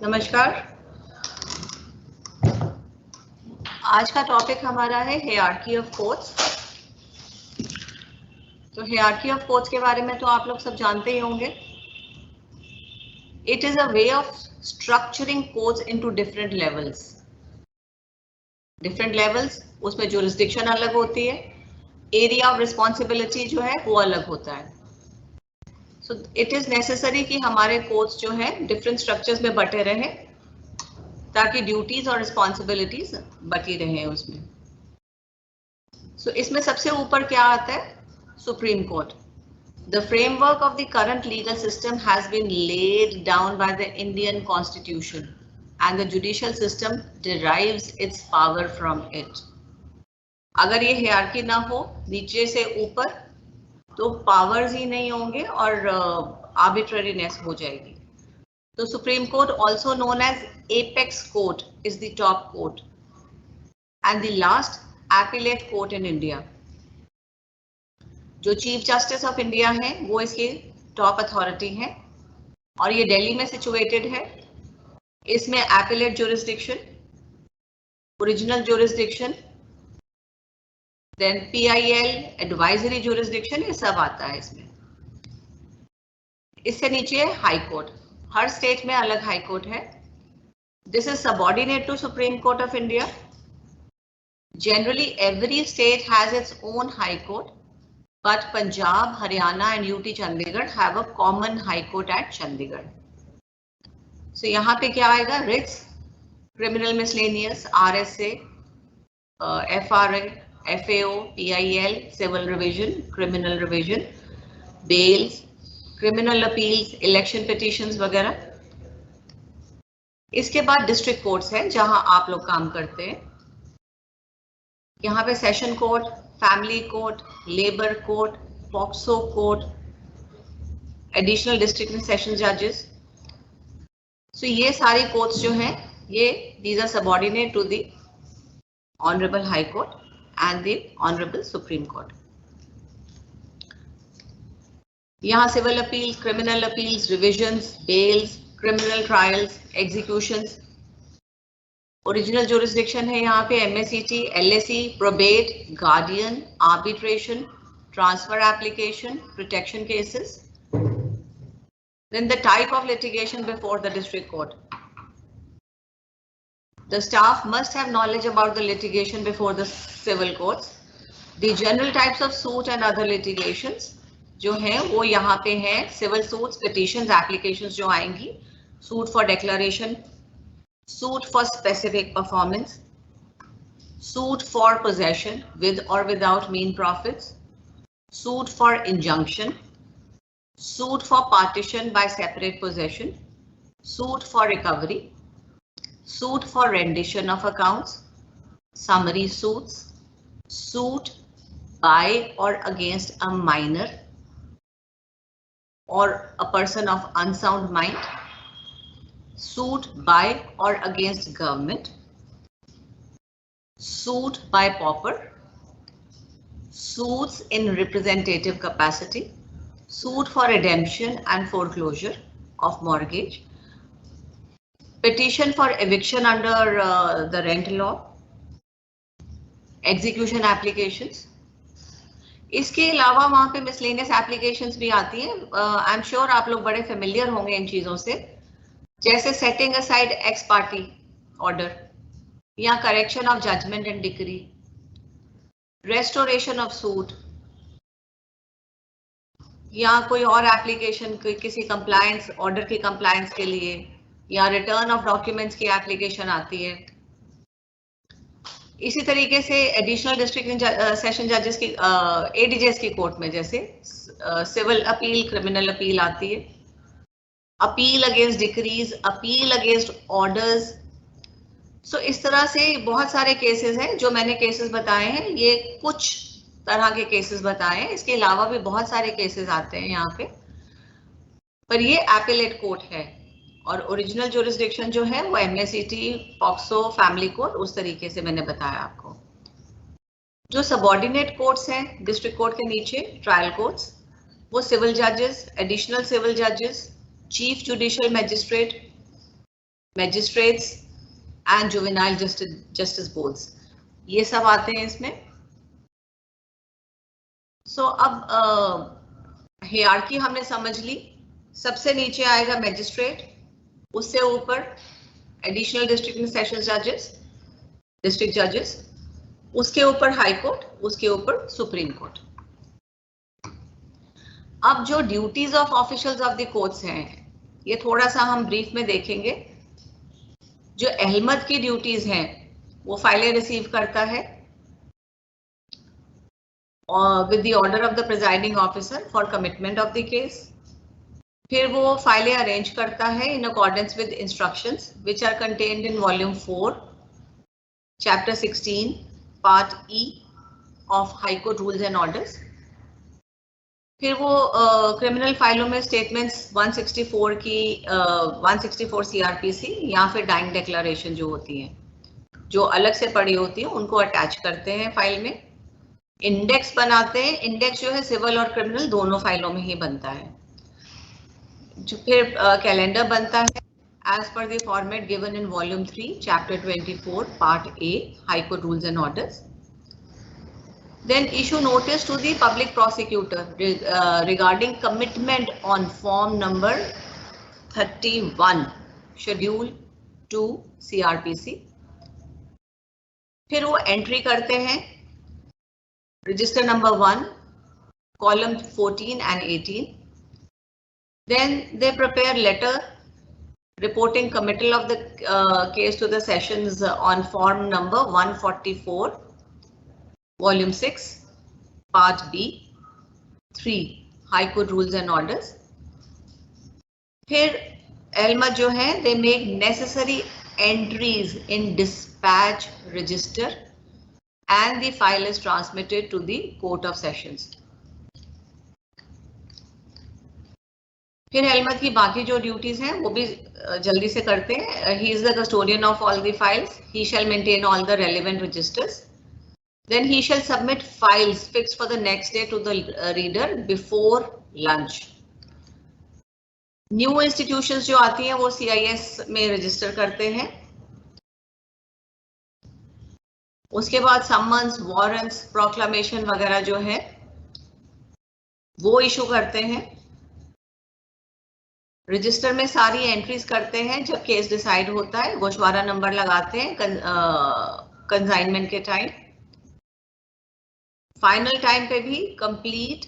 नमस्कार। आज का टॉपिक हमारा है हायरार्की ऑफ कोर्ट्स। तो हायरार्की ऑफ कोर्ट्स के बारे में तो आप लोग सब जानते ही होंगे। It is a way of structuring courts into different levels. उसमें जुरिस्डिक्शन अलग होती है, एरिया ऑफ रिस्पॉन्सिबिलिटी जो है वो अलग होता है। सो इट इज नेसेसरी कि हमारे कोर्ट्स जो है डिफरेंट स्ट्रक्चर्स में बटे रहे ताकि ड्यूटीज और रिस्पॉन्सिबिलिटीज बटी रहे उसमें। सो इसमें सबसे ऊपर क्या आता है? Supreme Court. The framework of the current legal system has been laid down by the Indian Constitution and the judicial system derives its power from it. अगर ये हायरार्की ना हो नीचे से ऊपर तो पावर्स ही नहीं होंगे और आर्बिट्रेरीनेस हो जाएगी। तो supreme court also known as apex court is the top court and the last appellate court in India. जो चीफ जस्टिस ऑफ इंडिया है वो इसकी टॉप अथॉरिटी है और ये दिल्ली में सिचुएटेड है। इसमें appellate jurisdiction, original jurisdiction, then PIL, advisory jurisdiction, ये सब आता है इसमें। इससे नीचे है हाई कोर्ट। हर स्टेट में अलग हाई कोर्ट है। This is subordinate to supreme court of India. Generally every state has its own high court, but Punjab, Haryana and UT Chandigarh have a common high court at Chandigarh. So यहाँ पे क्या आएगा? Writs, criminal miscellaneous, RSA, FRA, FAO, PIL, civil revision, criminal revision, bails, criminal appeals, election petitions वगैरह। इसके बाद district courts हैं जहां आप लोग काम करते हैं। यहाँ पे session court, family court, labour court, POCSO court, additional district and session जजेस। सो ये सारी कोर्ट्स जो हैं ये these are subordinate to the honourable high court and the honourable supreme court. यहाँ civil appeal, criminal appeals, revisions, bails, criminal trials, executions. Original jurisdiction है यहाँ पे MSCT, LAC, probate, guardian, arbitration, transfer application, protection cases. Then the type of litigation before the district court. The staff must have knowledge about the litigation before the civil courts. The general types of suit and other litigations जो हैं वो यहाँ पे हैं। Civil suits, petitions, applications जो आएंगी, suit for declaration, suit for specific performance, suit for possession with or without mean profits, suit for injunction, suit for partition by separate possession, suit for recovery, suit for rendition of accounts, summary suits, suit by or against a minor or a person of unsound mind, suit by or against government, suit by pauper, suits in representative capacity, suit for redemption and foreclosure of mortgage, petition for eviction under the rent law, execution applications. इसके अलावा वहां पे miscellaneous applications भी आती हैं। I am sure आप लोग बड़े फेमिलियर होंगे इन चीजों से, जैसे setting aside ex parte order या correction of judgment and decree, restoration of suit या कोई और एप्लीकेशन किसी कंप्लायंस ऑर्डर की कंप्लायंस के लिए या रिटर्न ऑफ डॉक्यूमेंट्स की एप्लीकेशन आती है। इसी तरीके से एडिशनल डिस्ट्रिक्ट सेशन जजेस की एडीजेस की कोर्ट में जैसे सिविल अपील, क्रिमिनल अपील आती है, appeal against decrees, appeal against orders. So इस तरह से बहुत सारे केसेस हैं। जो मैंने केसेस बताए हैं ये कुछ तरह के केसेस बताए हैं, इसके अलावा भी बहुत सारे केसेस आते हैं यहाँ पे, पर ये एपिलेट कोर्ट है और ओरिजिनल ज्यूरिसडिक्शन जो है वो एमएससीटी, पॉक्सो, फैमिली कोर्ट, उस तरीके से मैंने बताया आपको। जो सबऑर्डिनेट कोर्ट्स हैं डिस्ट्रिक्ट कोर्ट के नीचे, ट्रायल कोर्ट्स, वो सिविल जजेस, एडिशनल सिविल जजेस, chief judicial magistrate, magistrates and juvenile justice boards, ये सब आते हैं इसमें। सो अब हियरार्की हमने समझ ली। सबसे नीचे आएगा मैजिस्ट्रेट, उससे ऊपर एडिशनल डिस्ट्रिक्ट एंड सेशंस जजेस, डिस्ट्रिक्ट जजेस, उसके ऊपर हाई कोर्ट, उसके ऊपर सुप्रीम कोर्ट। अब जो duties of officials of the courts हैं, ये थोड़ा सा हम ब्रीफ में देखेंगे। जो अहमद की ड्यूटीज हैं, वो फाइलें रिसीव करता है with the order of the presiding officer for commitment of the case. फिर वो फाइलें अरेंज करता है in accordance with instructions which are contained in volume 4, chapter 16, part E of High Court Rules and Orders. फिर वो criminal फाइलों में statements 164 की 164 CRPC या फिर डाइंग डिक्लेरेशन जो होती हैं, जो अलग से पड़ी होती है, उनको अटैच करते हैं फाइल में। इंडेक्स बनाते हैं। इंडेक्स जो है सिविल और क्रिमिनल दोनों फाइलों में ही बनता है। जो फिर कैलेंडर बनता है as per the format given in volume 3, chapter 24, part A, high court rules and orders. Then issue notice to the public prosecutor regarding commitment on form number 31, schedule 2 CRPC. फिर वो एंट्री करते हैं register number 1, column 14 and 18. Then they prepare letter reporting committal of the case to the sessions on form number 144, volume 6, part B, 3, High Court Rules and Orders. फिर अहमद जो है, they make necessary entries in dispatch register and the file is transmitted to the Court of Sessions. फिर अहमद की बाकी जो duties हैं वो भी जल्दी से करते हैं। He is the custodian of all the files. He shall maintain all the relevant registers. Then he shall submit files fixed for the next day to the reader before lunch. New institutions जो आती हैं वो CIS में register करते हैं। उसके बाद summons, warrants, proclamation वगैरह जो है वो इशू करते हैं। रजिस्टर में सारी एंट्रीज करते हैं। जब केस डिसाइड होता है गोशवारा नंबर लगाते हैं कंसाइनमेंट के टाइम। फाइनल टाइम पे भी कंप्लीट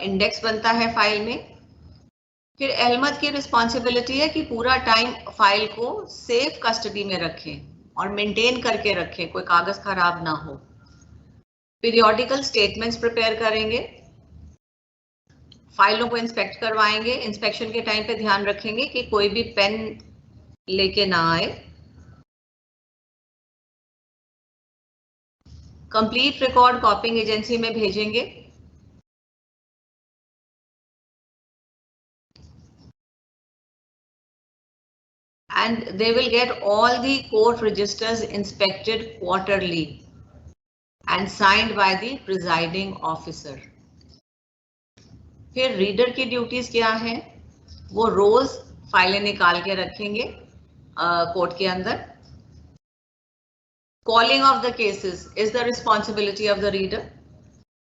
इंडेक्स बनता है फाइल में। फिर अहमद की रिस्पॉन्सिबिलिटी है कि पूरा टाइम फाइल को सेफ कस्टडी में रखें और मेंटेन करके रखें, कोई कागज खराब ना हो। पीरियोडिकल स्टेटमेंट्स प्रिपेयर करेंगे, फाइलों को इंस्पेक्ट करवाएंगे। इंस्पेक्शन के टाइम पे ध्यान रखेंगे कि कोई भी पेन लेके ना आए। कंप्लीट रिकॉर्ड कॉपिंग एजेंसी में भेजेंगे। And they will get all the court registers inspected quarterly and signed by the presiding officer. फिर रीडर की ड्यूटीज क्या है? वो रोज फाइलें निकाल के रखेंगे कोर्ट के अंदर। Calling of the cases is the responsibility of the reader.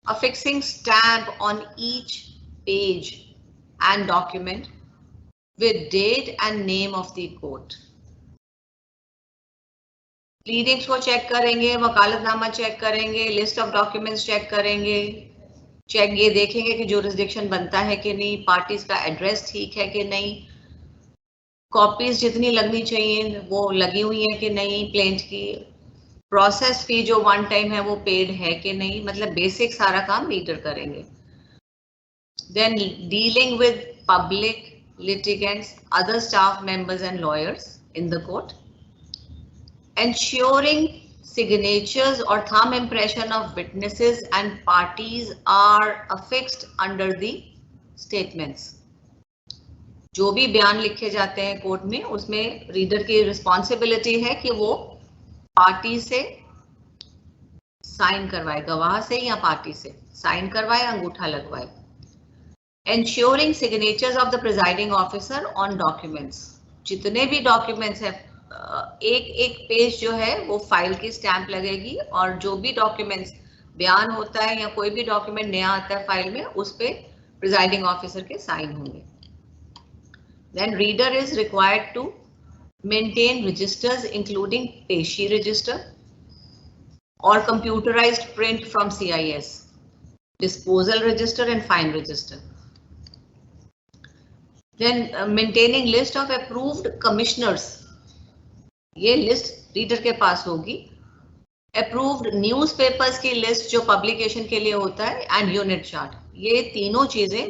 Affixing stamp on each page and document with date and name of the court. Pleadings को चेक करेंगे, वकालतनामा चेक करेंगे, लिस्ट ऑफ डॉक्यूमेंट्स चेक करेंगे, ये देखेंगे कि jurisdiction बनता है कि नहीं, पार्टीज का एड्रेस ठीक है कि नहीं, कॉपीज जितनी लगनी चाहिए वो लगी हुई है कि नहीं, प्लेंट की प्रोसेस फी जो वन टाइम है वो पेड है कि नहीं, मतलब बेसिक सारा काम रीडर करेंगे। Then dealing with public, litigants, other staff members and lawyers in the court. Ensuring signatures or thumb impression of witnesses and parties are affixed under the statements. जो भी बयान लिखे जाते हैं कोर्ट में, उसमें रीडर की रिस्पॉन्सिबिलिटी है कि वो पार्टी से साइन करवाए, गवाह से या पार्टी से साइन करवाए, अंगूठा लगवाए। Ensuring signatures of the presiding officer on documents. जितने भी डॉक्यूमेंट्स हैं, एक एक पेज जो है वो फाइल की स्टैंप लगेगी, और जो भी डॉक्यूमेंट्स बयान होता है या कोई भी डॉक्यूमेंट नया आता है फाइल में, उस पे प्रिजाइडिंग ऑफिसर के साइन होंगे. Then reader is required to maintain registers including Peshi register or computerized print from CIS, disposal register and fine register. Then maintaining list of approved commissioners. ये list reader के पास होगी. Approved newspapers की list जो publication के लिए होता है, and unit chart, ये तीनों चीजें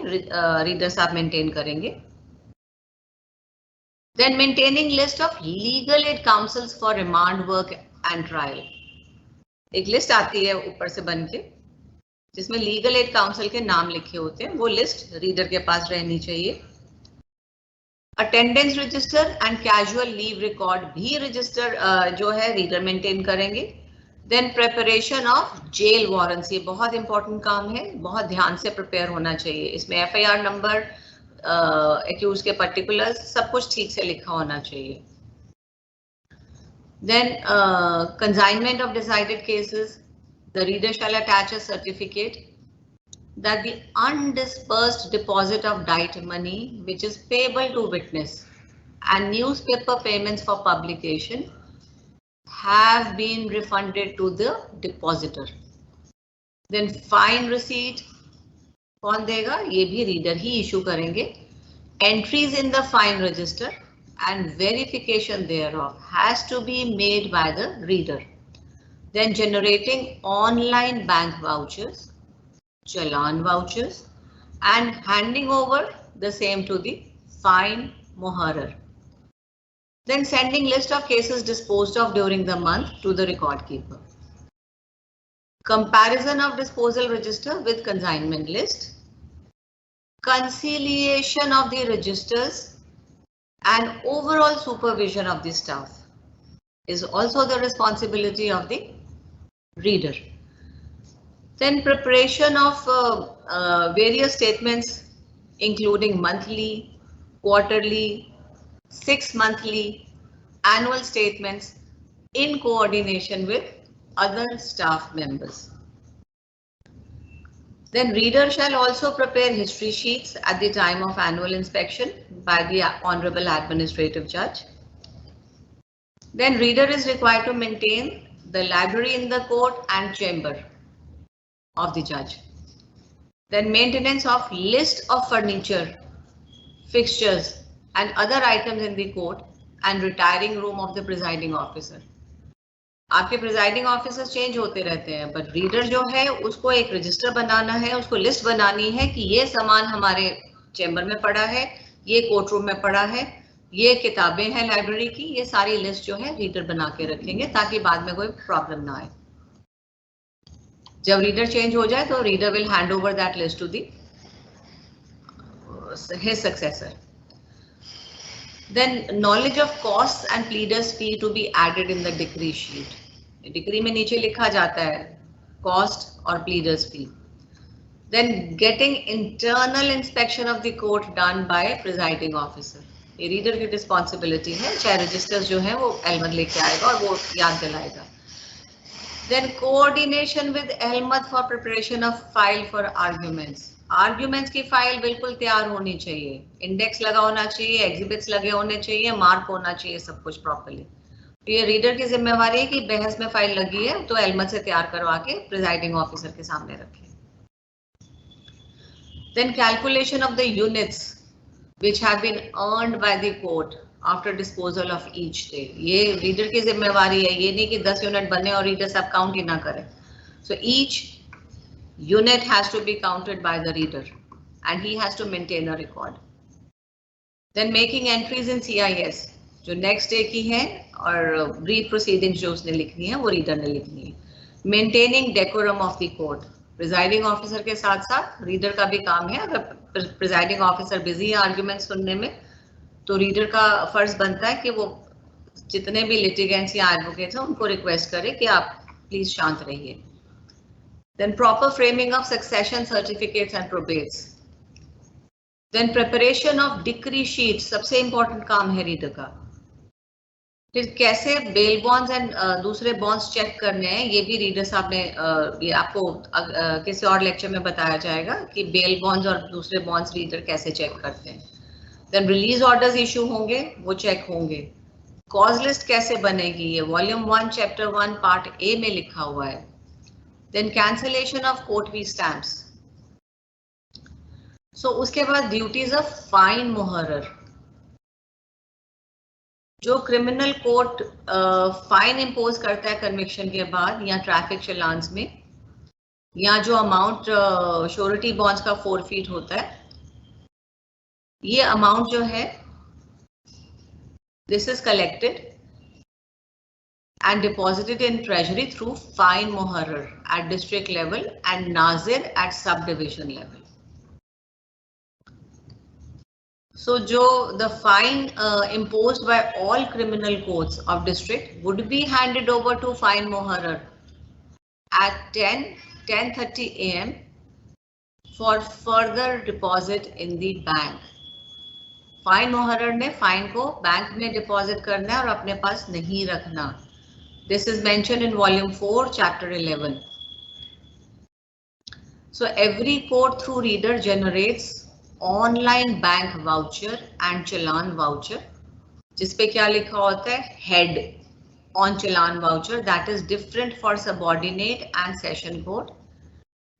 रीडर साहब मेंटेन करेंगे. Then maintaining list of legal aid counsels for remand work and trial. एक लिस्ट आती है ऊपर से बन के जिसमें लीगल एड काउंसिल के नाम लिखे होते हैं, वो लिस्ट रीडर के पास रहनी चाहिए. Attendance register and casual leave record भी रजिस्टर जो है रीडर मेंटेन करेंगे. Then preparation of jail warrants, ये बहुत इंपॉर्टेंट काम है, बहुत ध्यान से प्रिपेयर होना चाहिए. इसमें एफआईआर नंबर, एक्यूज के पर्टिकुलर्स, सब कुछ ठीक से लिखा होना चाहिए. Then consignment of decided cases, the reader shall attach a certificate that the undisbursed deposit of diet money which is payable to witness and newspaper payments for publication have been refunded to the depositor. Then fine receipt कौन देगा? ये भी reader ही issue करेंगे. Entries in the fine register and verification thereof has to be made by the reader. Then generating online bank vouchers, challan vouchers, and handing over the same to the fine moharer. Then sending list of cases disposed of during the month to the record keeper. Comparison of disposal register with consignment list. Conciliation of the registers and overall supervision of the staff is also the responsibility of the reader. Then preparation of various statements including monthly, quarterly, 6 monthly, annual statements in coordination with other staff members. Then reader shall also prepare history sheets at the time of annual inspection by the Honorable Administrative Judge. Then reader is required to maintain the library in the court and chamber of the judge. Then maintenance of list of furniture, fixtures and other items in the court and retiring room of the presiding officer. आपके presiding officer change होते रहते हैं, but reader जो है उसको एक register बनाना है, उसको लिस्ट बनानी है कि ये सामान हमारे चेंबर में पड़ा है, ये कोर्ट रूम में पड़ा है, ये किताबें हैं लाइब्रेरी की, ये सारी लिस्ट जो है रीडर बना के रखेंगे ताकि बाद में कोई प्रॉब्लम ना आए. जब रीडर चेंज हो जाए तो reader will hand over that list to the his successor. Then knowledge of costs and pleaders fee to be added in the decree sheet. Decree में नीचे लिखा जाता है कॉस्ट और प्लीडर्स फी. Then getting internal inspection of the court done by presiding officer. ये reader की responsibility है, चाहे रजिस्टर्स जो है वो अहमद लेके आएगा और वो याद दिलाएगा. Then coordination with Ahmed for preparation of file for arguments. Arguments की फाइल बिल्कुल तैयार होनी चाहिए, इंडेक्स लगा होना चाहिए, एग्जिबिट्स लगे होने चाहिए, मार्क होना चाहिए, सब कुछ प्रॉपर्ली. तो ये रीडर की जिम्मेवारी है कि बहस में फाइल लगी है तो अहमद से तैयार करवा के प्रिजाइडिंग ऑफिसर के सामने रखें. Then calculation of the units which have been earned by the court after disposal of each day. ये रीडर की जिम्मेवारी है, ये नहीं कि 10 यूनिट बने और रीडर सब काउंट ही ना करे. So each unit has to be counted by the reader and he has to maintain a record. Then making entries in CIS जो next day की है और brief proceedings जो उसने लिखनी है वो रीडर ने लिखनी है. Maintaining decorum of the court. Presiding officer के साथ साथ रीडर का भी काम है. अगर presiding officer busy है argument सुनने में तो रीडर का फर्ज बनता है कि वो जितने भी litigants या advocates हैं उनको request करे कि आप please शांत रहिए. Then proper framing of succession certificates and probates. Then preparation of decree sheet, सबसे इंपॉर्टेंट काम है रीडर का। फिर कैसे बेल बॉन्ड्स एंड दूसरे बॉन्ड्स चेक करने हैं, ये भी रीडर साहब ने ये आपको किसी और लेक्चर में बताया जाएगा कि बेल बॉन्ड्स और दूसरे बॉन्ड्स रीडर कैसे चेक करते हैं। देन रिलीज ऑर्डर्स इशू होंगे, वो चेक होंगे। कॉज लिस्ट कैसे बनेगी, ये वॉल्यूम 1 चैप्टर 1 पार्ट ए में लिखा हुआ है। Then cancellation of court fee stamps. So उसके बाद ड्यूटीज ऑफ फाइन मुहर्रर। जो क्रिमिनल कोर्ट फाइन इंपोज करता है कन्विक्शन के बाद या ट्रैफिक चलान्स में, या जो अमाउंट श्योरिटी बॉन्ड्स का फोरफीट होता है, ये अमाउंट जो है this is collected and deposited in treasury through fine muharrar at district level and nazir at subdivision level. So the fine imposed by all criminal courts of district would be handed over to fine muharrar at 10:30 AM for further deposit in the bank. Fine मुहर्रर ने fine को bank में deposit करना है और अपने पास नहीं रखना। This is mentioned in volume 4 chapter 11. So every court through reader generates online bank voucher and challan voucher, जिसपे क्या लिखा होता है, head on challan voucher, that is different for subordinate and session court,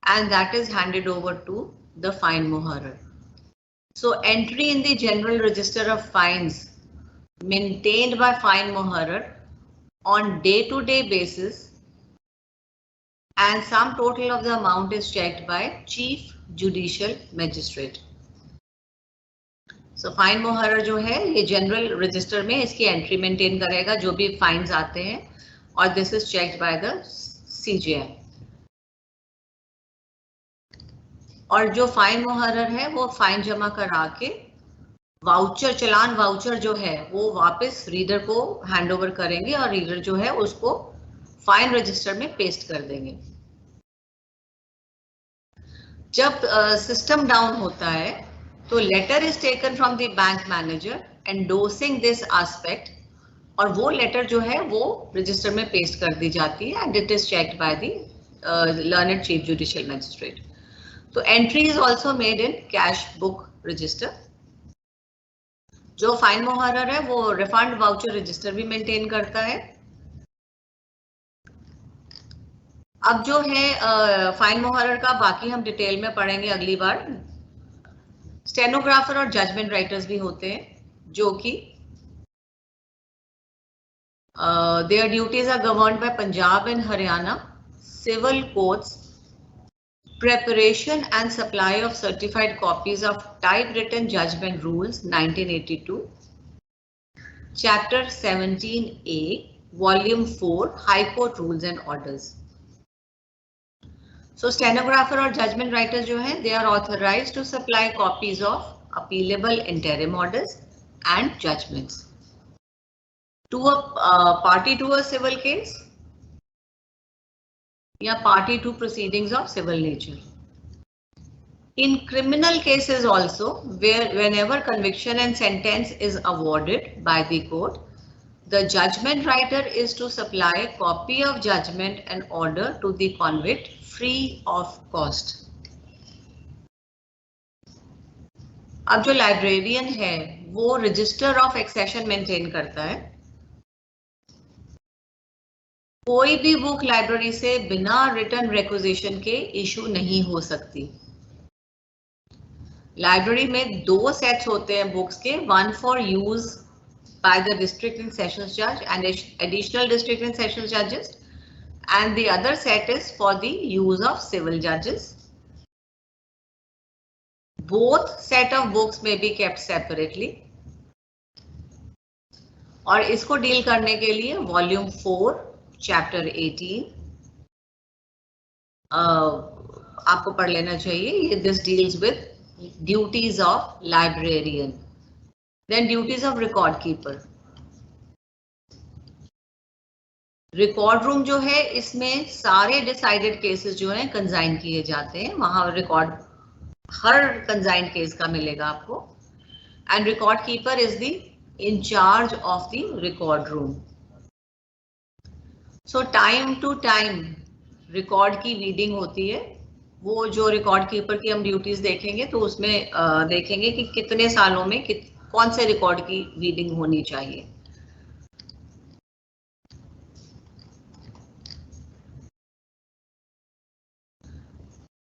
and that is handed over to the fine muharrar. So entry in the general register of fines maintained by fine muharrar on day-to-day basis, and sum total of the amount is checked by Chief Judicial Magistrate. So fine मुहर्रर जो है ये general register में इसकी entry maintain करेगा जो भी fines आते हैं, और this is checked by the CJM. और जो फाइन मुहर्रर है वो फाइन जमा करा के वाउचर, चलान वाउचर जो है वो वापस रीडर को हैंड ओवर करेंगे और रीडर जो है उसको फाइन रजिस्टर में पेस्ट कर देंगे। जब सिस्टम डाउन होता है तो letter is taken from the bank manager endorsing this aspect, और वो लेटर जो है वो रजिस्टर में पेस्ट कर दी जाती है and it is checked by the learned chief judicial magistrate. तो entry is also made in cash book register. जो फाइन मुहर्रर है वो रिफंड वाउचर रजिस्टर भी मेंटेन करता है। अब जो है फाइन मुहर्रर का बाकी हम डिटेल में पढ़ेंगे अगली बार। स्टेनोग्राफर और जजमेंट राइटर्स भी होते हैं जो कि their duties are governed by Punjab and Haryana civil codes, preparation and supply of certified copies of typewritten judgment rules 1982, chapter 17A, volume 4, high court rules and orders. So stenographer और judgment writers जो हैं they are authorized to supply copies of appealable interim orders and judgments to a party to a civil case या party to proceedings of civil nature. In criminal cases also, whenever conviction and sentence is awarded by the court, the judgment writer is to supply a copy of judgment and order to the convict free of cost. अब जो librarian है वो register of accession maintain करता है। कोई भी book library से बिना रिटर्न रिक्विजिशन के इशू नहीं हो सकती। लाइब्रेरी में दो सेट्स होते हैं बुक्स के, one for use by the district and sessions जज and additional district and sessions जजेस, and the other set is for the use of civil जजेस। बोथ सेट ऑफ बुक्स में बी केप्ट सेपरेटली, और इसको deal करने के लिए volume 4 chapter 18 आपको पढ़ लेना चाहिए। This deals with duties of librarian. Then duties of record keeper. Record room जो है इसमें सारे डिसाइडेड केसेस जो हैं कंसाइन किए जाते हैं, वहां रिकॉर्ड हर कंजाइंड केस का मिलेगा आपको. And record keeper is the in charge of the record room. So time to time record की रीडिंग होती है. वो जो रिकॉर्ड कीपर की हम ड्यूटीज देखेंगे तो उसमें देखेंगे कि कितने सालों में कौन से रिकॉर्ड की रीडिंग होनी चाहिए.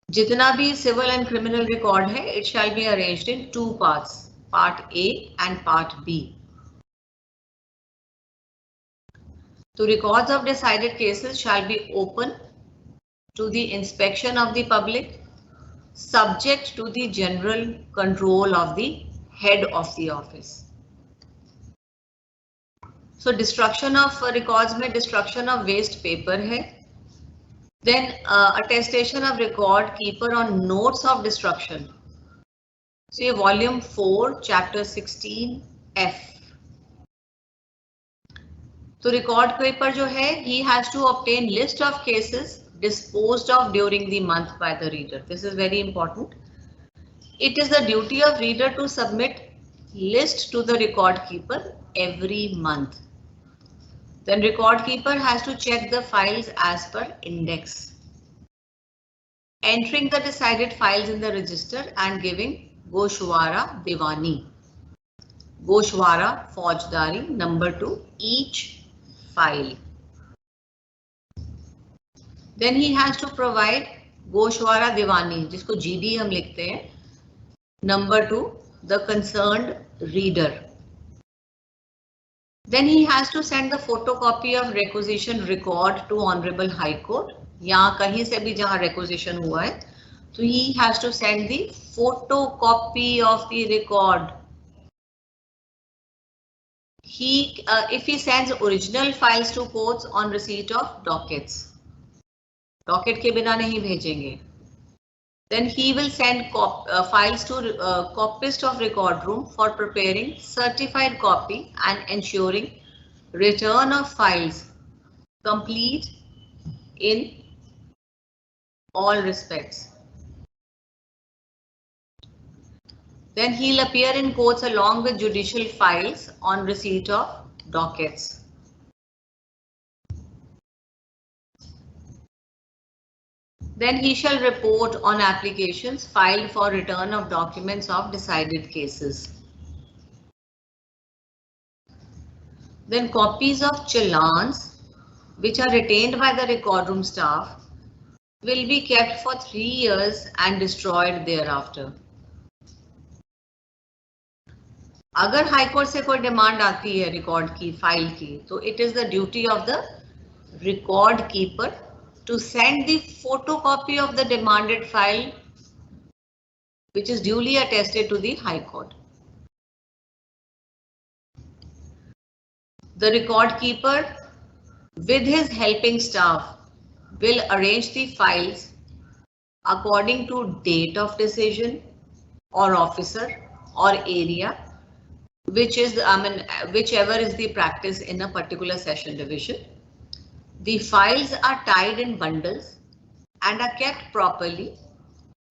जितना भी सिविल एंड क्रिमिनल रिकॉर्ड है, it shall be arranged in 2 parts, part A and part B. तो records of decided cases shall be open to the inspection of the public, subject to the general control of the head of the office. So destruction of records में destruction of waste paper है. Then attestation of record keeper on notes of destruction. So ये volume 4 chapter 16 F. तो record keeper जो है, he has to obtain list of cases disposed of during the month by the reader. This is very important. It is the duty of reader to submit list to the record keeper every month. Then record keeper has to check the files as per index, entering the decided files in the register and giving Goshwara Diwani, Goshwara Faujdari number to each file. Then he has to provide Goshwara Diwani, जिसको GD हम लिखते हैं, number to the concerned reader. Then he has to send the photocopy of requisition record to Honorable High Court. यहाँ कहीं से भी जहाँ requisition हुआ है, तो he has to send the photocopy of the record. If he sends original files to courts on receipt of dockets, docket के बिना नहीं भेजेंगे. Then he will send files to copyist of record room for preparing certified copy and ensuring return of files complete in all respects. Then he'll appear in courts along with judicial files on receipt of dockets. Then he shall report on applications filed for return of documents of decided cases. Then copies of challans which are retained by the record room staff will be kept for 3 years and destroyed thereafter. अगर high court से कोई demand आती है record की file की, तो it is the duty of the record keeper to send the photocopy of the demanded file which is duly attested to the High Court. The record keeper with his helping staff will arrange the files according to date of decision or officer or area, which is whichever is the practice in a particular session division. The files are tied in bundles and are kept properly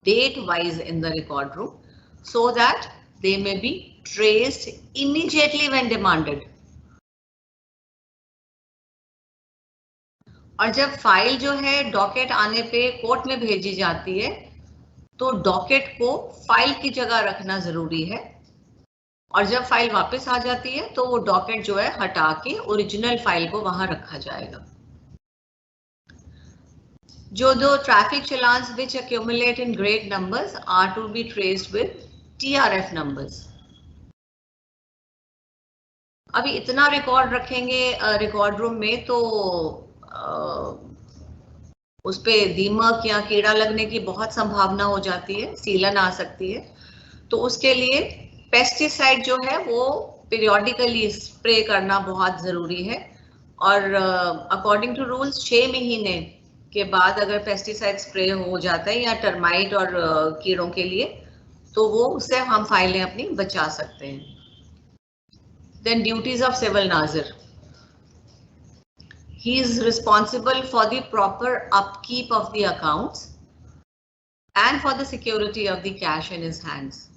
date wise in the record room so that they may be traced immediately when demanded. और जब file जो है docket आने पे court में भेजी जाती है, तो डॉकेट को फाइल की जगह रखना जरूरी है, और जब फाइल वापस आ जाती है तो वो डॉकेट जो है हटा के ओरिजिनल फाइल को वहां रखा जाएगा. जो दो traffic challans which accumulate in great numbers are to be traced with TRF numbers. अभी इतना रिकॉर्ड रखेंगे रिकॉर्ड रूम में तो उस पे दीमक या कीड़ा लगने की बहुत संभावना हो जाती है, सीलन आ सकती है. तो उसके लिए पेस्टिसाइड जो है वो पीरियोडिकली स्प्रे करना बहुत जरूरी है, और अकॉर्डिंग टू रूल्स 6 महीने के बाद अगर पेस्टिसाइड स्प्रे हो जाता है या टर्माइट और कीड़ों के लिए, तो वो उससे हम फाइलें अपनी बचा सकते हैं. Then duties of civil nazir. He is responsible for the proper upkeep of the accounts, and for the security of the cash in his hands.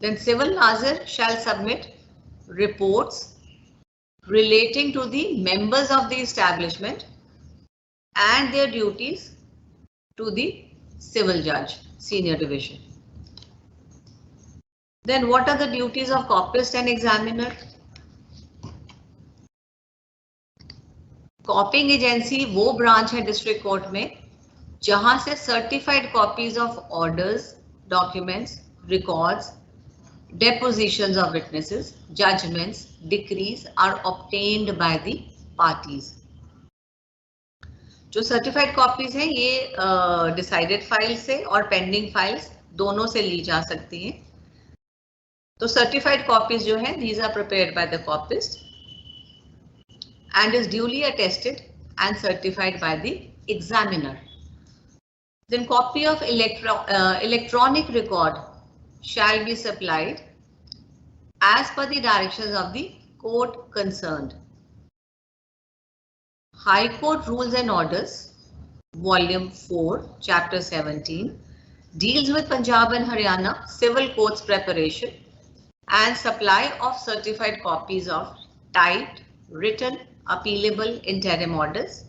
Then civil nazir shall submit reports relating to the members of the establishment and their duties to the civil judge, senior division. Then what are the duties of copyist and examiner? कॉपिंग agency वो branch है district court में जहां से certified copies of orders, documents, records, depositions of witnesses, judgments, decrees are obtained by the parties. जो certified copies हैं ये decided file से और पेंडिंग फाइल्स दोनों से ली जा सकती हैं. तो सर्टिफाइड कॉपीज जो है these are prepared by the copyist and is duly attested and certified by the examiner. Then copy of electronic record shall be supplied as per the directions of the court concerned. High Court Rules and Orders, Volume 4, Chapter 17, deals with Punjab and Haryana civil courts preparation and supply of certified copies of typed, written, appealable interim orders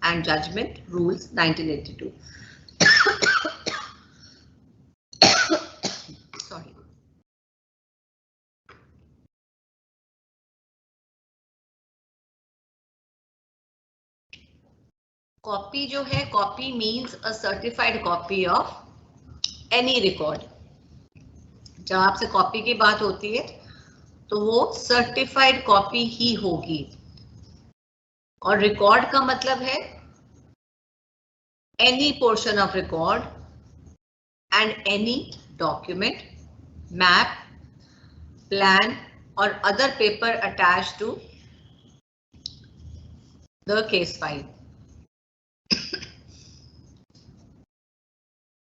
and judgment rules 1982. Sorry. Copy जो है, copy means a certified copy of any record. जब आपसे copy की बात होती है तो वो सर्टिफाइड कॉपी ही होगी. और रिकॉर्ड का मतलब है any portion of record and any document, map, plan or other paper attached to the case file.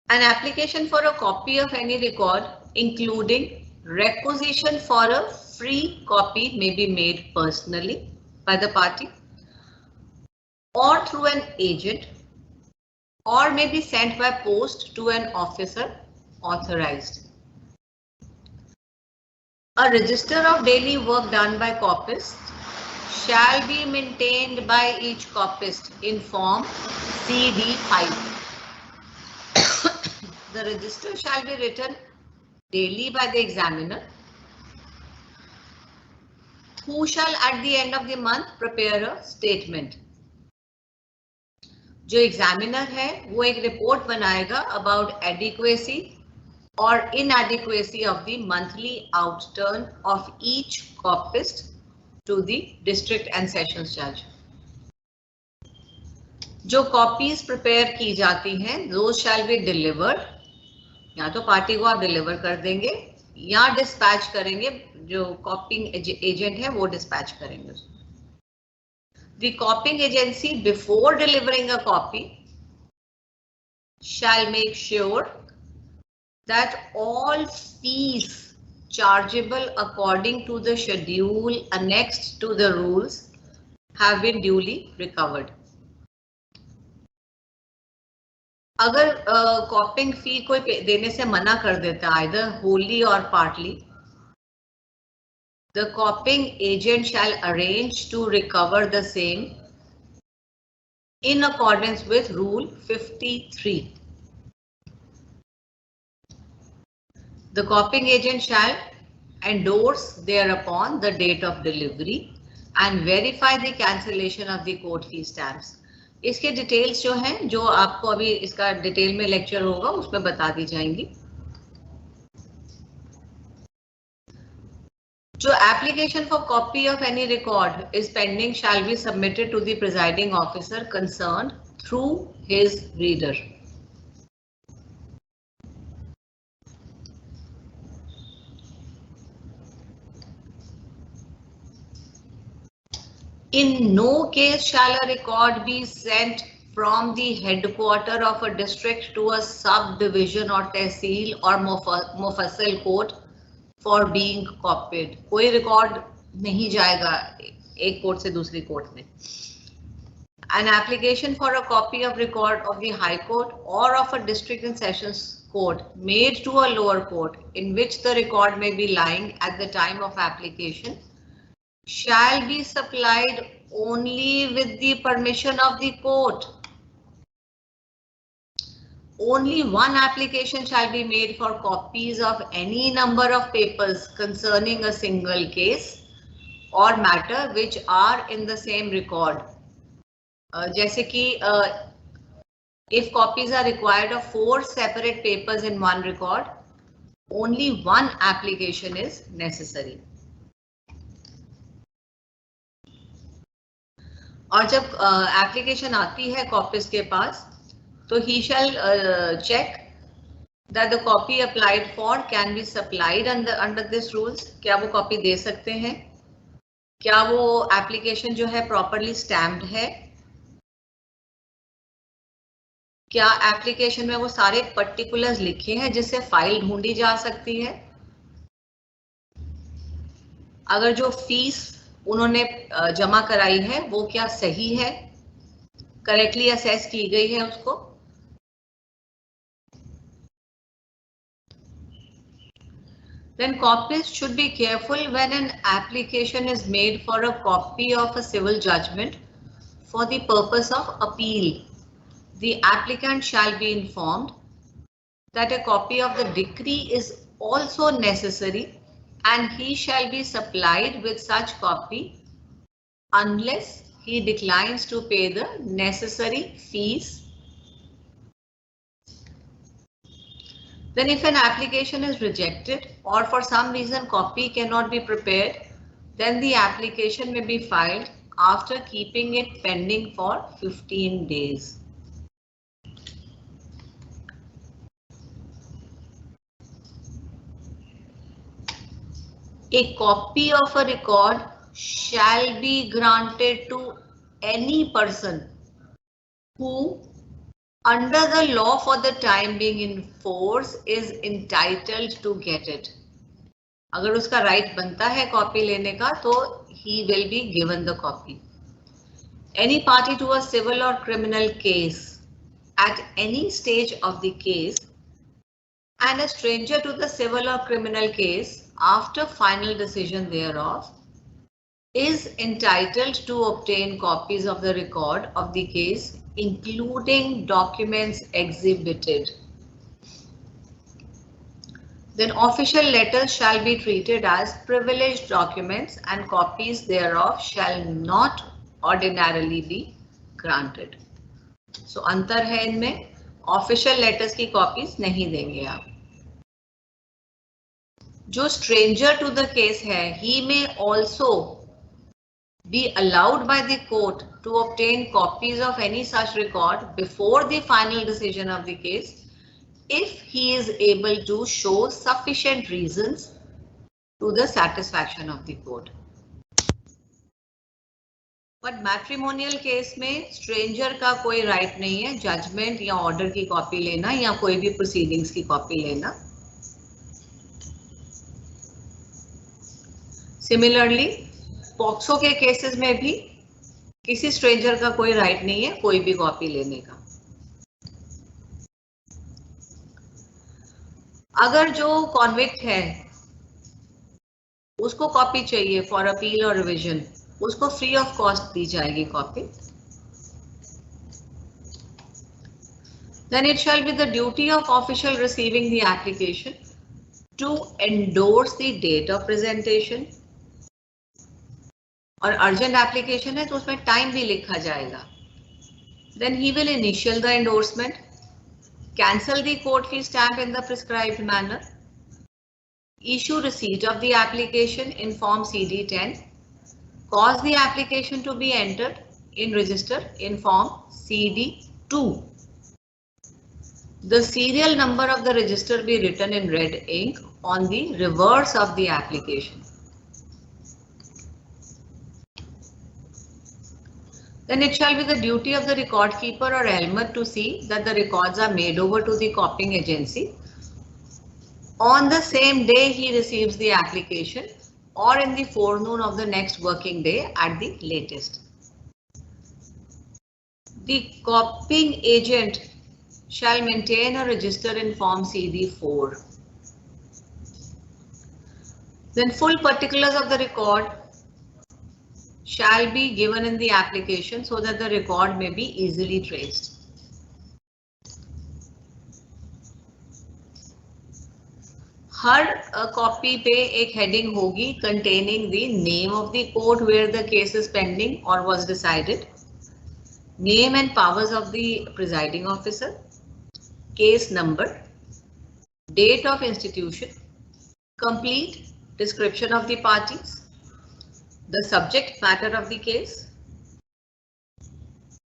An application for a copy of any record, including requisition for a free copy, may be made personally by the party or through an agent, or may be sent by post to an officer authorized. A register of daily work done by copyist shall be maintained by each copyist in form CD5. The register shall be written daily by the examiner, who shall at the end of the month prepare a statement. जो examiner है वो एक report बनाएगा about adequacy और inadequacy of the monthly outturn of each copyist to the district and sessions जज. जो copies prepare की जाती हैं दोज शैल बी डिलीवर्ड. या तो पार्टी को आप डिलीवर कर देंगे या डिस्पैच करेंगे, जो कॉपिंग एजेंट है वो डिस्पैच करेंगे. The copying agency, before delivering a copy, shall make sure that all fees chargeable according to the schedule annexed to the rules have been duly recovered. अगर कॉपिंग फी कोई देने से मना कर देता है, either wholly or partly, the copying agent shall arrange to recover the same in accordance with Rule 53. The copying agent shall endorse thereupon the date of delivery and verify the cancellation of the court fee stamps. इसके details जो हैं, जो आपको अभी इसका detail में lecture होगा उसमें बता दी जाएंगी. जो application for copy of any record is pending shall be submitted to the presiding officer concerned through his reader. In no case shall a record be sent from the headquarter of a district to a subdivision or tehsil or mufassal court for being copied. कोई record नहीं जाएगा एक court से दूसरी court में. An application for a copy of record of the High Court or of a District and Sessions Court made to a lower court in which the record may be lying at the time of application shall be supplied only with the permission of the court. Only one application shall be made for copies of any number of papers concerning a single case or matter which are in the same record. जैसे कि if copies are required of 4 separate papers in one record, only one application is necessary. और जब application आती है copies के पास, तो he shall check that the copy applied for can be supplied under this rules. क्या वो copy दे सकते हैं? क्या वो एप्लीकेशन जो है प्रॉपरली स्टैम्प्ड है? क्या एप्लीकेशन में वो सारे पर्टिकुलर्स लिखे हैं जिससे फाइल ढूंढी जा सकती है? अगर जो फीस उन्होंने जमा कराई है वो क्या सही है, करेक्टली असेस की गई है उसको? Then copies should be careful when an application is made for a copy of a civil judgment for the purpose of appeal. The applicant shall be informed that a copy of the decree is also necessary and he shall be supplied with such copy unless he declines to pay the necessary fees. Then if an application is rejected or for some reason copy cannot be prepared, then the application may be filed after keeping it pending for 15 days. A copy of a record shall be granted to any person who, under the law for the time being in force, is entitled to get it. अगर उसका right बनता है copy लेने का तो he will be given the copy. Any party to a civil or criminal case at any stage of the case and a stranger to the civil or criminal case after final decision thereof is entitled to obtain copies of the record of the case, including documents exhibited. Then official letters shall be treated as privileged documents and copies thereof shall not ordinarily be granted. So अंतर है इनमें, official letters की copies नहीं देंगे आप. जो stranger to the case है, he may also be allowed by the court to obtain copies of any such record before the final decision of the case if he is able to show sufficient reasons to the satisfaction of the court. But matrimonial case में stranger का कोई right नहीं है judgement या order की copy लेना या कोई भी प्रोसीडिंग्स की कॉपी लेना. सिमिलरली पॉक्सो के केसेस में भी किसी स्ट्रेंजर का कोई राइट नहीं है कोई भी कॉपी लेने का. अगर जो कॉन्विक्ट है उसको कॉपी चाहिए फॉर अपील और रिवीजन, उसको फ्री ऑफ कॉस्ट दी जाएगी copy. Then it shall be the duty of official receiving the application to endorse the date of presentation. और अर्जेंट एप्लीकेशन है तो उसमें टाइम भी लिखा जाएगा. Then he will initial the endorsement, cancel the court fee stamp in the prescribed manner, issue receipt of the application in form CD10, cause the application to be entered in register in form CD2. The serial number of the register be written in red ink on the reverse of the application. Then it shall be the duty of the record keeper or helmet to see that the records are made over to the copying agency on the same day he receives the application or in the forenoon of the next working day at the latest. The copying agent shall maintain a register in Form CD4. Then full particulars of the record shall be given in the application so that the record may be easily traced. Her copy पे एक heading होगी containing the name of the court where the case is pending or was decided, name and powers of the presiding officer, case number, date of institution, complete description of the parties, the subject matter of the case,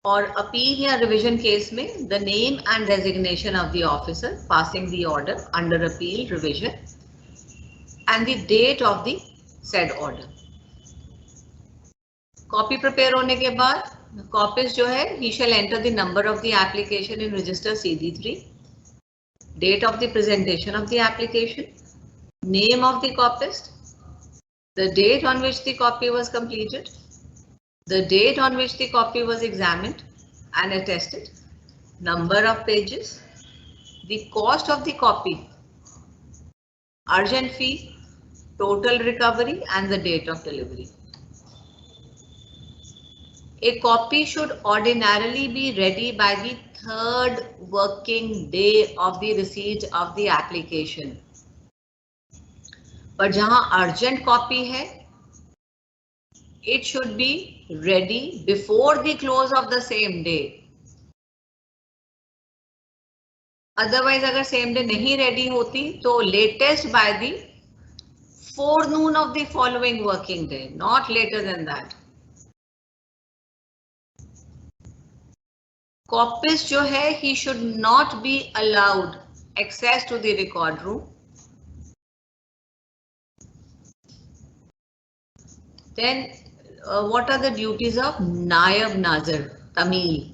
और appeal या revision case में the name and designation of the officer passing the order under appeal revision and the date of the said order. Copy prepare होने के बाद copies जो है he shall enter the number of the application in register CD3, date of the presentation of the application, name of the copyist, the date on which the copy was completed, the date on which the copy was examined and attested, number of pages, the cost of the copy, urgent fee, total recovery and the date of delivery. A copy should ordinarily be ready by the 3rd working day of the receipt of the application. पर जहां urgent copy है, it should be ready before the close of the same day. Otherwise अगर same day नहीं ready होती तो latest by the forenoon of the following working day, not later than that. Copyist जो है he should not be allowed access to the record room. Then what are the duties of Nayab Nazir, Tamil?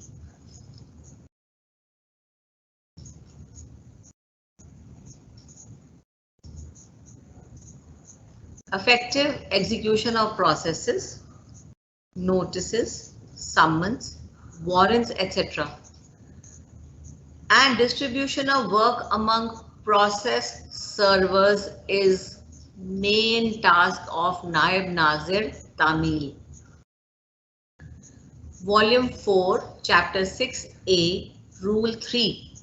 Effective execution of processes, notices, summons, warrants, etc. And distribution of work among process servers is main task of Nayab Nazir, Tamil. Volume 4, Chapter 6A, Rule 3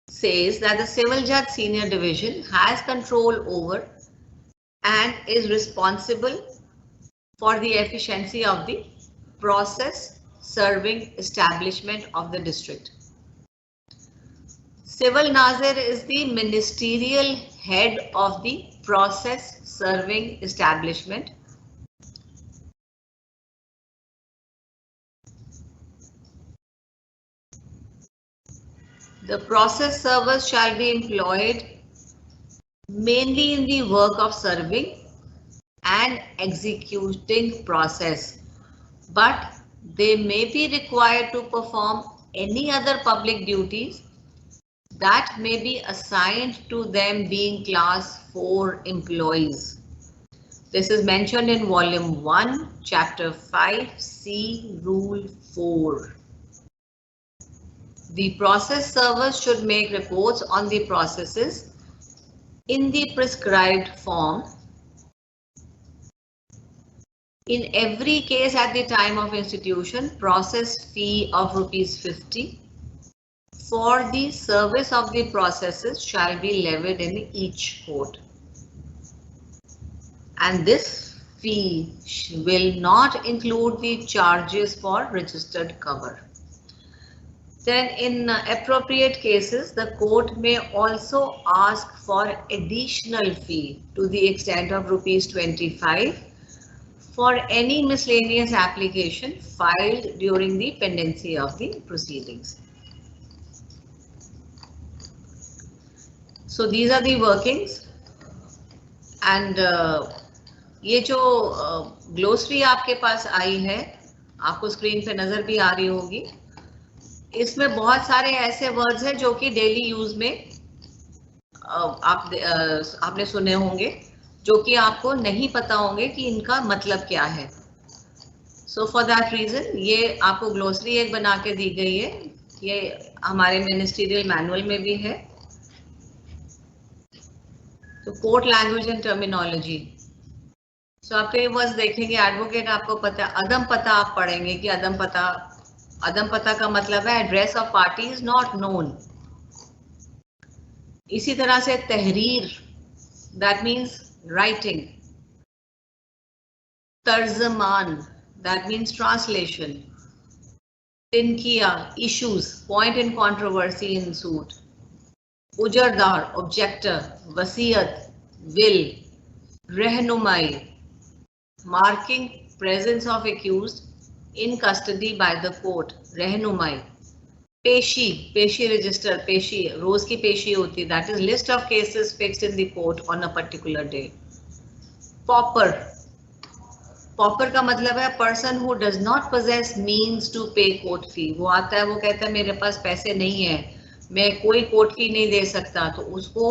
says that the Civil Judge Senior Division has control over and is responsible for the efficiency of the process serving establishment of the district. Civil Nazir is the ministerial head of the process serving establishment. The process servers shall be employed mainly in the work of serving and executing process, but they may be required to perform any other public duties that may be assigned to them being class 4 employees. This is mentioned in Volume 1, Chapter 5C, Rule 4. The process servers should make reports on the processes in the prescribed form. In every case at the time of institution, process fee of ₹50 for the service of the processes shall be levied in each court. And this fee will not include the charges for registered cover. Then in appropriate cases, the court may also ask for additional fee to the extent of ₹25 for any miscellaneous application filed during the pendency of the proceedings. So these are the workings, and ये जो glossary आपके पास आई है, आपको screen पे नजर भी आ रही होगी. इसमें बहुत सारे ऐसे वर्ड्स हैं जो कि डेली यूज में आपने सुने होंगे, जो कि आपको नहीं पता होंगे कि इनका मतलब क्या है. सो फॉर दैट रीजन ये आपको ग्लोसरी एक बना के दी गई है, ये हमारे मिनिस्ट्रियल मैनुअल में भी है। तो कोर्ट लैंग्वेज एंड टर्मिनोलॉजी, सो आप ये वर्ड्स देखेंगे एडवोकेट, आपको पता है अदम पता आप पढ़ेंगे कि अदम पता का मतलब है address of party is not known. इसी तरह से तहरीर, दैट मीन्स राइटिंग। तर्जमान, दैट मीन्स ट्रांसलेशन। तिनकिया, issues, point in controversy in suit. उजरदार, ऑब्जेक्टर। वसीयत, विल। रहनुमाई, marking presence of accused in custody by the court, रहनुमाई। पेशी, पेशी रजिस्टर, पेशी रोज की पेशी होती है, that is list of cases fixed in the court on a particular day. Pauper, pauper का मतलब है person who does not possess means to pay court fee. वो आता है, वो कहता है मेरे पास पैसे नहीं है, मैं कोई कोर्ट फी नहीं दे सकता, तो उसको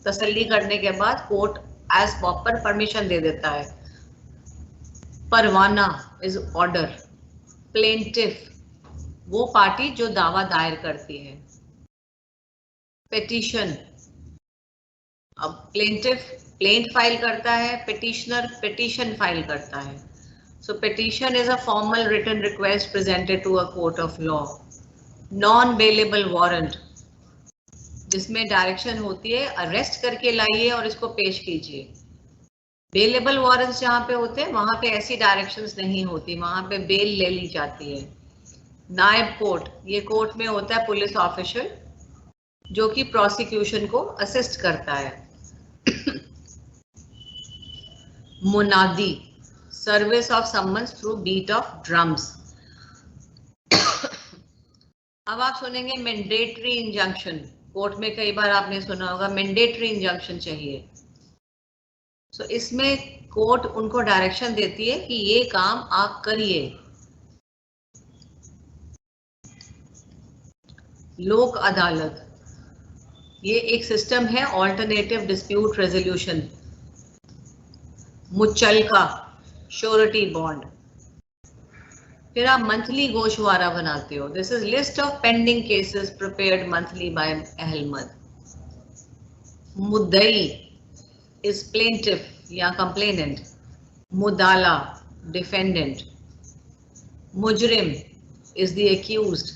तसल्ली करने के बाद कोर्ट एज पॉपर परमिशन दे देता है। परवाना इज ऑर्डर। प्लेंटिफ, वो पार्टी जो दावा दायर करती है। पिटीशन, अब प्लेंटिफ प्लेंट फाइल करता है, पिटिशनर पिटीशन फाइल करता है। So petition is a formal written request presented to a court of law. Non bailable warrant, जिसमें डायरेक्शन होती है अरेस्ट करके लाइए और इसको पेश कीजिए। बेलेबल वारंट्स जहां पे होते हैं वहां पे ऐसी डायरेक्शंस नहीं होती, वहां पे बेल ले ली जाती है। नायब कोर्ट, ये कोर्ट में होता है पुलिस ऑफिशियल जो कि प्रोसिक्यूशन को असिस्ट करता है। मुनादी, service of summons through beat of drums. अब आप सुनेंगे मैंडेटरी इंजंक्शन, कोर्ट में कई बार आपने सुना होगा मैंडेटरी इंजंक्शन चाहिए। सो इसमें कोर्ट उनको डायरेक्शन देती है कि ये काम आप करिए। लोक अदालत, ये एक सिस्टम है ऑल्टरनेटिव डिस्प्यूट रेजोल्यूशन। मुचलका, श्योरिटी बॉन्ड। फिर आप मंथली गोशवारा बनाते हो, this is list of pending cases prepared monthly by Ahmad. मुद्दई इज प्लेंटिफ या कंप्लेनेंट। मुदाला, डिफेंडेंट। मुजरिम इज द एक्यूज्ड।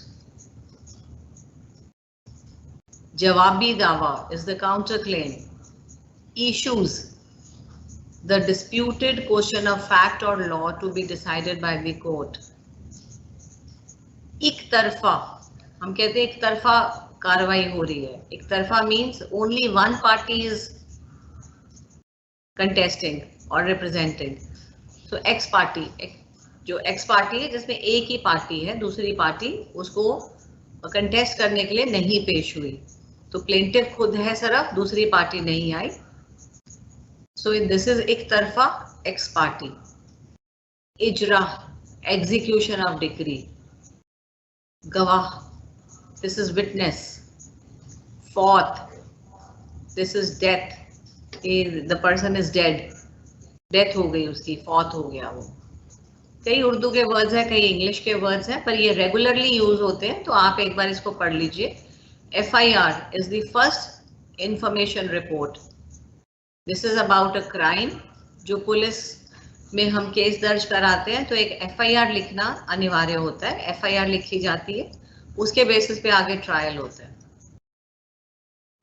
जवाबी दावा is the counterclaim. Issues, the disputed question of fact or law to be decided by the court. एक तरफा, हम कहते हैं एक तरफा कार्रवाई हो रही है। एक तरफा means only one party is contesting or representing. So ex party, जो ex party है जिसमें एक ही पार्टी है, दूसरी पार्टी उसको कंटेस्ट करने के लिए नहीं पेश हुई, तो प्लेंटिफ खुद है सिर्फ, दूसरी पार्टी नहीं आई। सो दिस इज एक तरफा एक्स पार्टी। इजरा, एग्जीक्यूशन ऑफ डिक्री। गवाह, दिस इज विटनेस। फौत, this is death, the person is dead, death हो गई उसकी, फौत हो गया वो। कई उर्दू के वर्ड्स हैं, कई इंग्लिश के वर्ड्स हैं, पर ये रेगुलरली यूज होते हैं, तो आप एक बार इसको पढ़ लीजिए। FIR is the first information report. This is about a crime. जो पुलिस में हम केस दर्ज कराते हैं तो एक FIR लिखना अनिवार्य होता है। FIR लिखी जाती है, उसके बेसिस पे आगे ट्रायल होता है।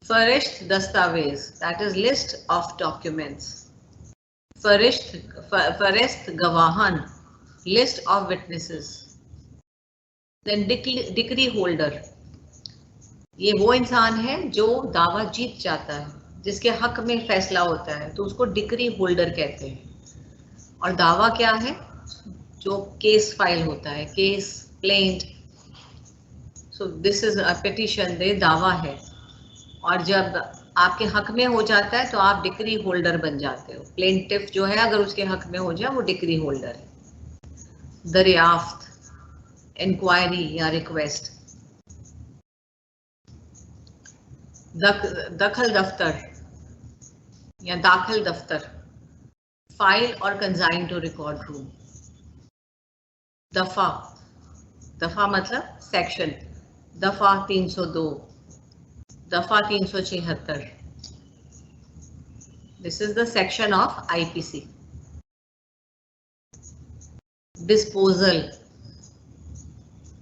फरिश्त दस्तावेज, that is list of documents. फरिश्त गवाहन, list of witnesses. Then decree holder, ये वो इंसान है जो दावा जीत जाता है, जिसके हक में फैसला होता है, तो उसको डिक्री होल्डर कहते हैं। और दावा क्या है? जो केस फाइल होता है, case, plaint. So this is a petition, दे दावा है, और जब आपके हक में हो जाता है तो आप डिक्री होल्डर बन जाते हो। प्लेंटिफ जो है अगर उसके हक में हो जाए वो डिक्री होल्डर है। दरियाफ्त, इंक्वायरी या रिक्वेस्ट। दखल दफ्तर या दाखिल दफ्तर, फाइल और कंसाइन टू रिकॉर्ड रूम। दफा, दफा मतलब सेक्शन, दफा 302, दफा 376, this is the section of IPC. Disposal,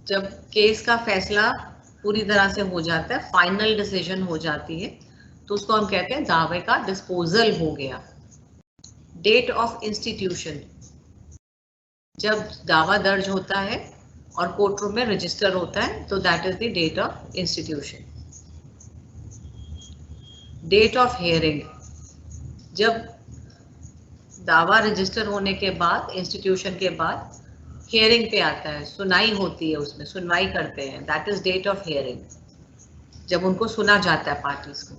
जब केस का फैसला पूरी तरह से हो जाता है, फाइनल डिसीजन हो जाती है, तो उसको हम कहते हैं दावे का डिस्पोजल हो गया। डेट ऑफ इंस्टीट्यूशन, जब दावा दर्ज होता है और कोर्ट रूम में रजिस्टर होता है, तो that is the date of institution. Date of hearing, जब दावा रजिस्टर होने के बाद, इंस्टीट्यूशन के बाद हियरिंग पे आता है, सुनाई होती है, उसमें सुनवाई करते हैं, that is date of hearing, जब उनको सुना जाता है पार्टीज को।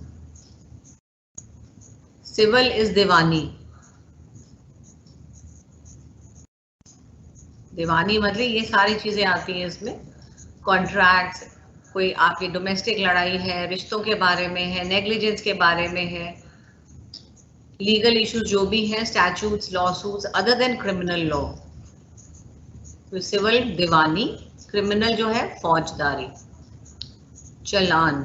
सिविल इज दीवानी, दीवानी मतलब ये सारी चीजें आती हैं इसमें, कॉन्ट्रैक्ट्स, कोई आपकी डोमेस्टिक लड़ाई है, रिश्तों के बारे में है, नेग्लिजेंस के बारे में है, लीगल इश्यूज जो भी हैं, statutes, lawsuits other than criminal law. तो सिविल दीवानी, क्रिमिनल जो है फौजदारी। Challan,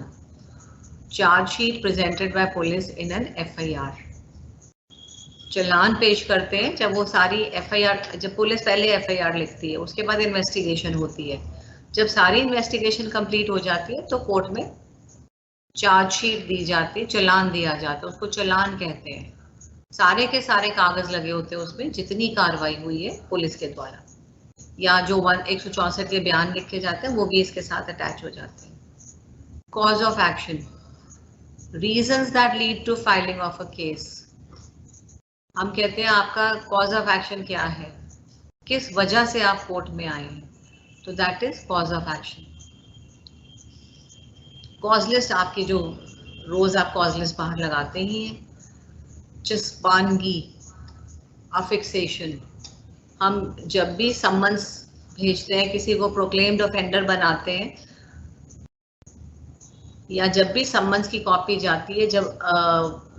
chargesheet presented by police in an FIR, challan पेश करते हैं जब वो सारी एफआईआर, जब पुलिस पहले एफआईआर लिखती है, उसके बाद इन्वेस्टिगेशन होती है, जब सारी इन्वेस्टिगेशन कंप्लीट हो जाती है तो कोर्ट में चार्जशीट दी जाती है, चालान दिया जाता है, उसको चालान कहते हैं। सारे के सारे कागज लगे होते हैं उसमें, जितनी कार्रवाई हुई है पुलिस के द्वारा, या जो 164 के बयान लिखे जाते हैं वो भी इसके साथ अटैच हो जाते हैं। Cause of action, reasons that lead to filing of a case, हम कहते हैं आपका कॉज ऑफ एक्शन क्या है, किस वजह से आप कोर्ट में आए हैं, तो that is cause of action. Cause list, आपकी जो रोज आप कॉज लिस्ट बाहर लगाते ही हैं। चस्पानगी, अफिक्सेशन, हम जब भी सम्मन्स भेजते हैं, किसी को प्रोक्लेम्ड ऑफेंडर बनाते हैं, या जब भी सम्मन्स की कॉपी जाती है, जब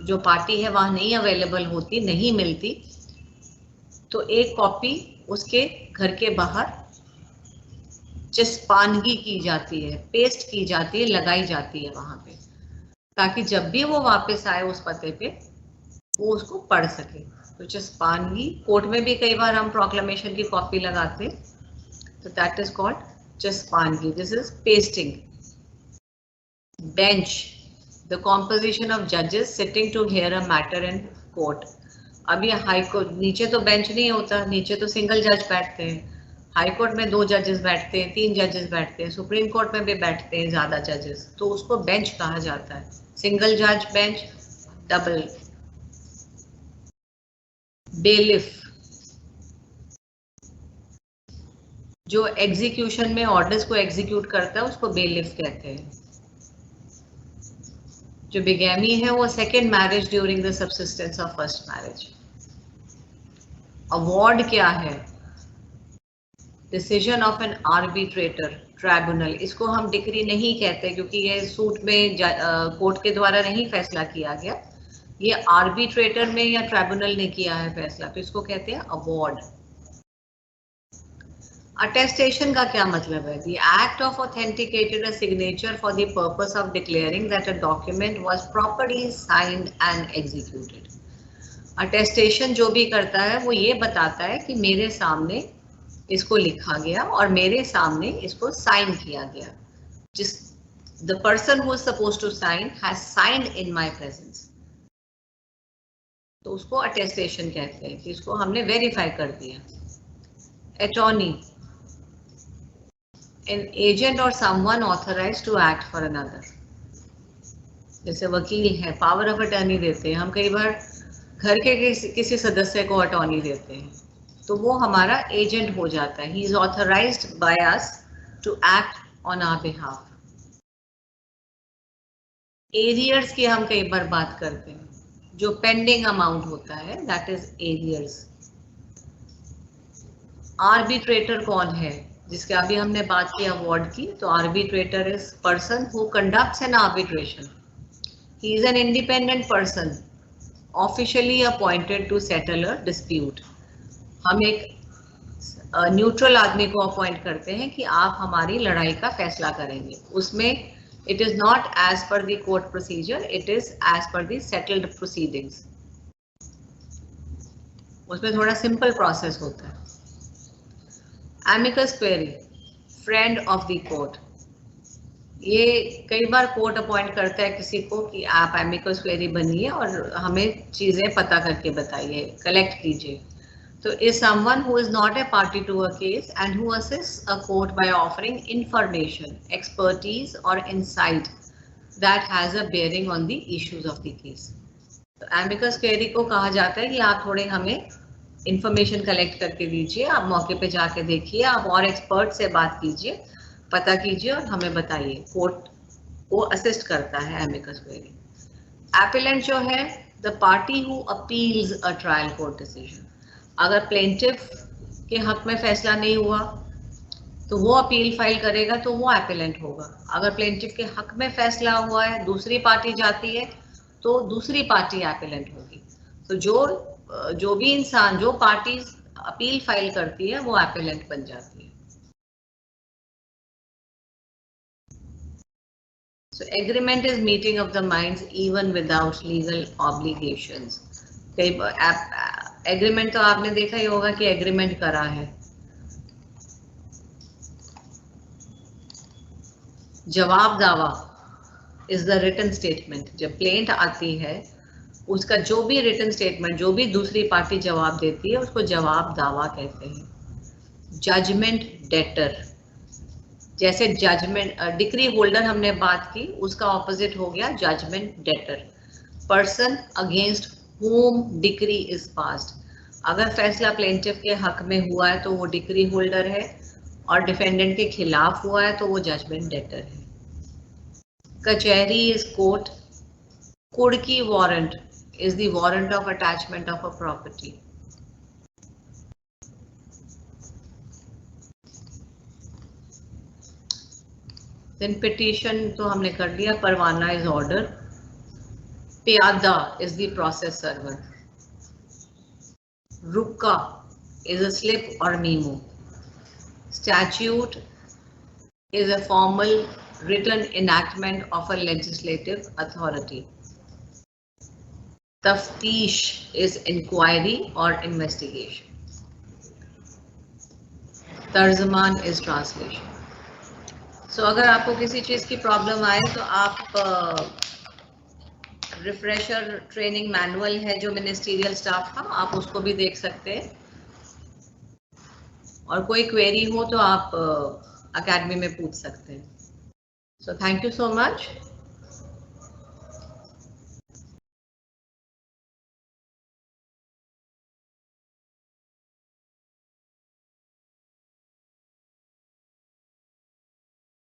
जो पार्टी है वहां नहीं अवेलेबल होती, नहीं मिलती, तो एक कॉपी उसके घर के बाहर चस्पानगी की जाती है, पेस्ट की जाती है, लगाई जाती है वहां पे, ताकि जब भी वो वापस आए उस पते पे वो उसको पढ़ सके। तो चस्पानगी, कोर्ट में भी कई बार हम प्रोक्लेमेशन की कॉपी लगाते, तो दैट इज कॉल्ड चस्पानगी, this is pasting. Bench, the composition of जजेस sitting to hear a matter in court. अभी हाई कोर्ट, नीचे तो बेंच नहीं होता, नीचे तो सिंगल जज बैठते हैं, हाई कोर्ट में 2 जजेस बैठते हैं, 3 जजेस बैठते हैं, सुप्रीम कोर्ट में भी बैठते हैं ज्यादा जजेस, तो उसको बेंच कहा जाता है, सिंगल जज बेंच, डबल। बेलिफ, जो एग्जीक्यूशन में ऑर्डर्स को एग्जीक्यूट करता है उसको बेलिफ कहते हैं। जो बिगैमी है वो second marriage during the subsistence of first marriage. Award क्या है, decision of N arbitrator tribunal, इसको हम डिक्री नहीं कहते क्योंकि ये सूट में कोर्ट के द्वारा नहीं फैसला किया गया, ये आर्बिट्रेटर में या ट्राइब्यूनल ने किया है फैसला, तो इसको कहते हैं अवॉर्ड। अटेस्टेशन का क्या मतलब है, the act of authenticated a signature for the purpose of declaring that a document was properly signed and executed। Attestation जो भी करता है वो ये बताता है कि मेरे सामने इसको लिखा गया और मेरे सामने इसको साइन किया गया, जिस the person who is supposed to sign has signed in my presence, तो उसको अटेस्टेशन कहते हैं कि इसको हमने वेरीफाई कर दिया। Attorney, an agent or someone authorized to act for another, जैसे वकील है, पावर ऑफ अटॉर्नी देते हैं हम, कई बार घर के किसी सदस्य को अटॉर्नी देते हैं, तो वो हमारा एजेंट हो जाता है, he is authorised by us to act on our behalf. Arrears की हम कई बार बात करते हैं, जो पेंडिंग अमाउंट होता है, दैट इज एरियर्स। आर्बिट्रेटर कौन है, जिसके अभी हमने बात की अवार्ड की, तो arbitrator is person who conducts an arbitration, he is an independent person officially appointed to settle a dispute. हम एक न्यूट्रल आदमी को अपॉइंट करते हैं कि आप हमारी लड़ाई का फैसला करेंगे। उसमें it is not as per the court procedure, it is as per the settled proceedings. उसमें थोड़ा सिंपल प्रोसेस होता है। Amicus curiae, friend of the court, ये कई बार कोर्ट अपॉइंट करता है किसी को कि आप एमिकस क्वेरी बनिए और हमें चीजें पता करके बताइए, कलेक्ट कीजिए। So is someone who is not a party to a case and who assists a court by offering information, expertise or insight that has a bearing on the issues of the case. तो amicus query को कहा जाता है कि आप थोड़े हमें information collect करके दीजिए, आप मौके पे जाके देखिए, आप और एक्सपर्ट से बात कीजिए, पता कीजिए और हमें बताइए। कोर्ट को असिस्ट करता है amicus query. Appellant जो है, the party who appeals a trial court decision. अगर प्लेंटिफ के हक में फैसला नहीं हुआ तो वो अपील फाइल करेगा, तो वो एपेलेंट होगा। अगर प्लेंटिफ के हक में फैसला हुआ है, दूसरी पार्टी जाती है, तो दूसरी पार्टी एपेलेंट होगी। तो जो भी इंसान, जो पार्टी अपील फाइल करती है, वो एपेलेंट बन जाती है। So agreement is meeting of the minds even without legal obligations. कई एग्रीमेंट तो आपने देखा ही होगा कि एग्रीमेंट करा है। जवाब दावा इज द रिटन स्टेटमेंट। जब प्लेंट आती है, उसका जो भी रिटन स्टेटमेंट, जो भी दूसरी पार्टी जवाब देती है, उसको जवाब दावा कहते हैं। जजमेंट डेटर, जैसे जजमेंट डिक्री होल्डर हमने बात की, उसका ऑपोजिट हो गया judgment debtor. Person against whom decree is passed. अगर फैसला प्लेंटिफ के हक में हुआ है तो वो डिक्री होल्डर है, और डिफेंडेंट के खिलाफ हुआ है तो वो जजमेंट डेटर है। कचहरी इज कोर्ट। कुड़की warrant is the warrant of attachment of a property. Then petition तो हमने कर लिया। परवाना इज ऑर्डर। प्यादा इज द प्रोसेस सर्वर। रुक्का is a slip or memo. Statute is a formal written enactment of a legislative authority. Taftish is inquiry or investigation. Tarjuman is translation. So अगर आपको किसी चीज की प्रॉब्लम आए तो आप रिफ्रेशर ट्रेनिंग मैनुअल है जो मिनिस्ट्रियल स्टाफ का, आप उसको भी देख सकते हैं। और कोई क्वेरी हो तो आप अकेडमी में पूछ सकते हैं। So thank you so much.